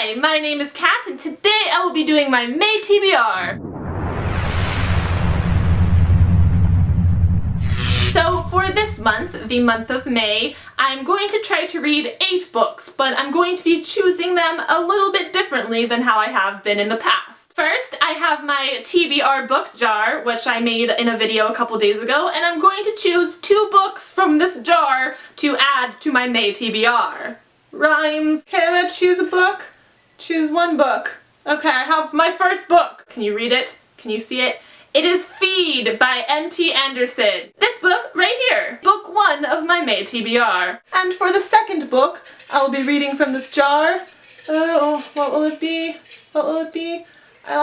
Hi, my name is Kat, and today I will be doing my May TBR. So for this month, the month of May, I'm going to try to read 8 books, but I'm going to be choosing them a little bit differently than how I have been in the past. First, I have my TBR book jar, which I made in a video a couple days ago, and I'm going to choose 2 books from this jar to add to my May TBR. Rhymes. Okay, let's choose a book. Choose one book. Okay, I have my first book. Can you read it? Can you see it? It is Feed by M.T. Anderson. This book right here. Book 1 of my May TBR. And for the second book, I'll be reading from this jar. Oh, what will it be? What will it be? I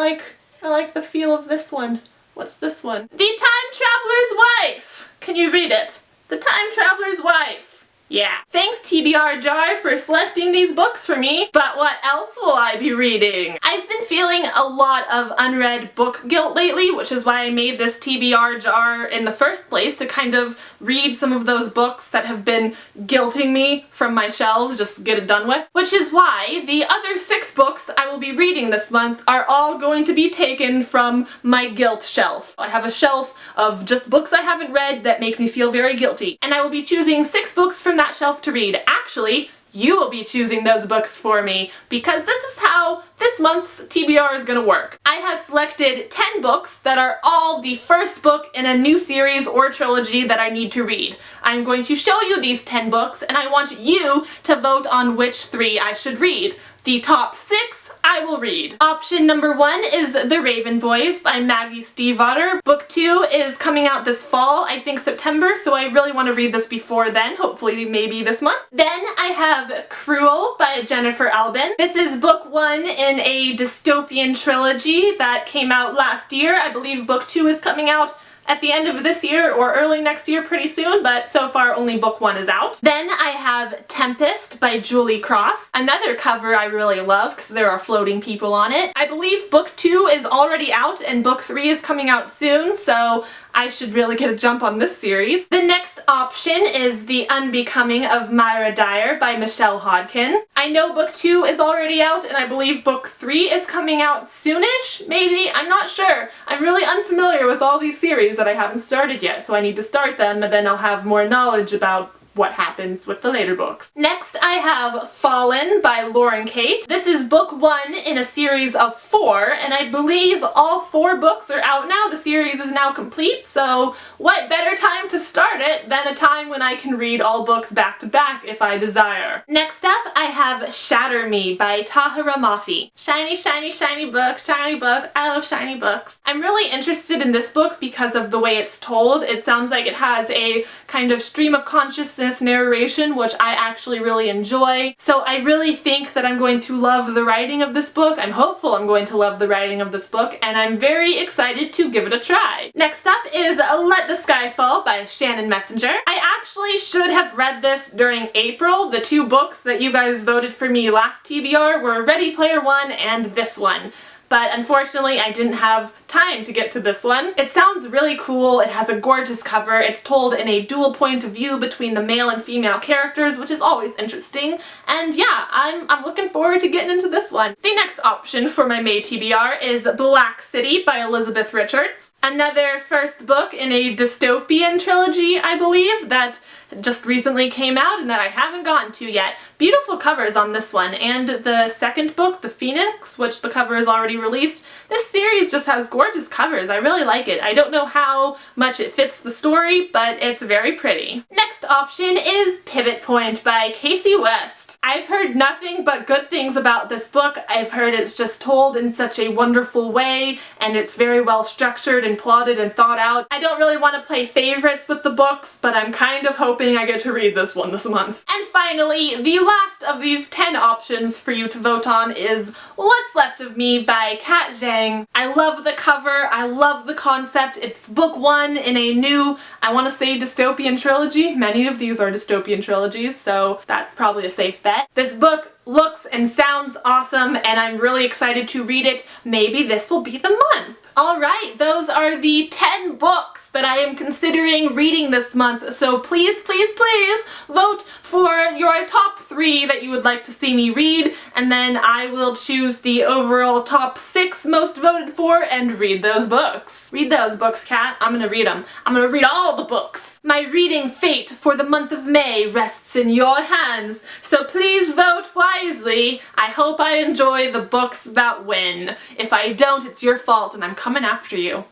like the feel of this one. What's this one? The Time Traveler's Wife. Can you read it? The Time Traveler's Wife. Yeah. Thanks TBR jar for selecting these books for me, but what else will I be reading? I've been feeling a lot of unread book guilt lately, which is why I made this TBR jar in the first place, to kind of read some of those books that have been guilting me from my shelves, just get it done with. Which is why the other 6 books I will be reading this month are all going to be taken from my guilt shelf. I have a shelf of just books I haven't read that make me feel very guilty, and I will be choosing 6 books from that shelf to read. Actually, you will be choosing those books for me, because this is how this month's TBR is gonna work. I have selected 10 books that are all the first book in a new series or trilogy that I need to read. I'm going to show you these 10 books, and I want you to vote on which 3 I should read. The top 6 I will read. Option number 1 is The Raven Boys by Maggie Stiefvater. Book 2 is coming out this fall, I think September, so I really want to read this before then, hopefully maybe this month. Then I have Cruel by Jennifer Albin. This is book 1 in a dystopian trilogy that came out last year. I believe book 2 is coming out at the end of this year or early next year pretty soon, but so far only book 1 is out. Then I have Tempest by Julie Cross, another cover I really love because there are floating people on it. I believe book 2 is already out and book 3 is coming out soon, so I should really get a jump on this series. The next option is The Unbecoming of Myra Dyer by Michelle Hodkin. I know book 2 is already out, and I believe book 3 is coming out soonish, maybe? I'm not sure. I'm really unfamiliar with all these series that I haven't started yet, so I need to start them, and then I'll have more knowledge about what happens with the later books. Next I have Fallen by Lauren Kate. This is book 1 in a series of 4, and I believe all 4 books are out now. The series is now complete, so what better time to start it than a time when I can read all books back to back if I desire. Next up I have Shatter Me by Tahira Mafi. Shiny, shiny, shiny book, shiny book. I love shiny books. I'm really interested in this book because of the way it's told. It sounds like it has a kind of stream of consciousness narration, which I actually really enjoy. So I really think that I'm going to love the writing of this book. I'm hopeful I'm going to love the writing of this book, and I'm very excited to give it a try. Next up is Let the Sky Fall by Shannon Messenger. I actually should have read this during April. The 2 books that you guys voted for me last TBR were Ready Player One and this one. But unfortunately I didn't have time to get to this one. It sounds really cool, it has a gorgeous cover, it's told in a dual point of view between the male and female characters, which is always interesting, and yeah, I'm looking forward to getting into this one. The next option for my May TBR is Black City by Elizabeth Richards. Another first book in a dystopian trilogy, I believe, that just recently came out and that I haven't gotten to yet. Beautiful covers on this one, and the second book, The Phoenix, which the cover is already released. This series just has gorgeous covers. I really like it. I don't know how much it fits the story, but it's very pretty. Next option is Pivot Point by Casey West. I've heard nothing but good things about this book. I've heard it's just told in such a wonderful way, and it's very well structured and plotted and thought out. I don't really want to play favorites with the books, but I'm kind of hoping I get to read this one this month. And finally, the last of these 10 options for you to vote on is What's Left of Me by Kat Zhang. I love the cover, I love the concept. It's book 1 in a new, I want to say, dystopian trilogy. Many of these are dystopian trilogies, so that's probably a safe bet. This book looks and sounds awesome, and I'm really excited to read it. Maybe this will be the month. Alright, those are the 10 books that I am considering reading this month, so please, please, please vote for your top 3 that you would like to see me read, and then I will choose the overall top 6 most voted for and read those books. Read those books, Kat. I'm gonna read them. I'm gonna read all the books. My reading fate for the month of May rests in your hands, so please vote wisely. I hope I enjoy the books that win. If I don't, it's your fault and I'm coming after you.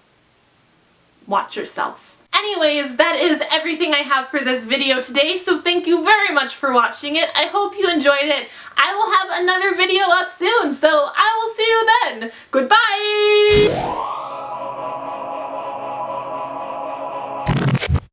Watch yourself. Anyways, that is everything I have for this video today, so thank you very much for watching it. I hope you enjoyed it. I will have another video up soon, so I will see you then. Goodbye!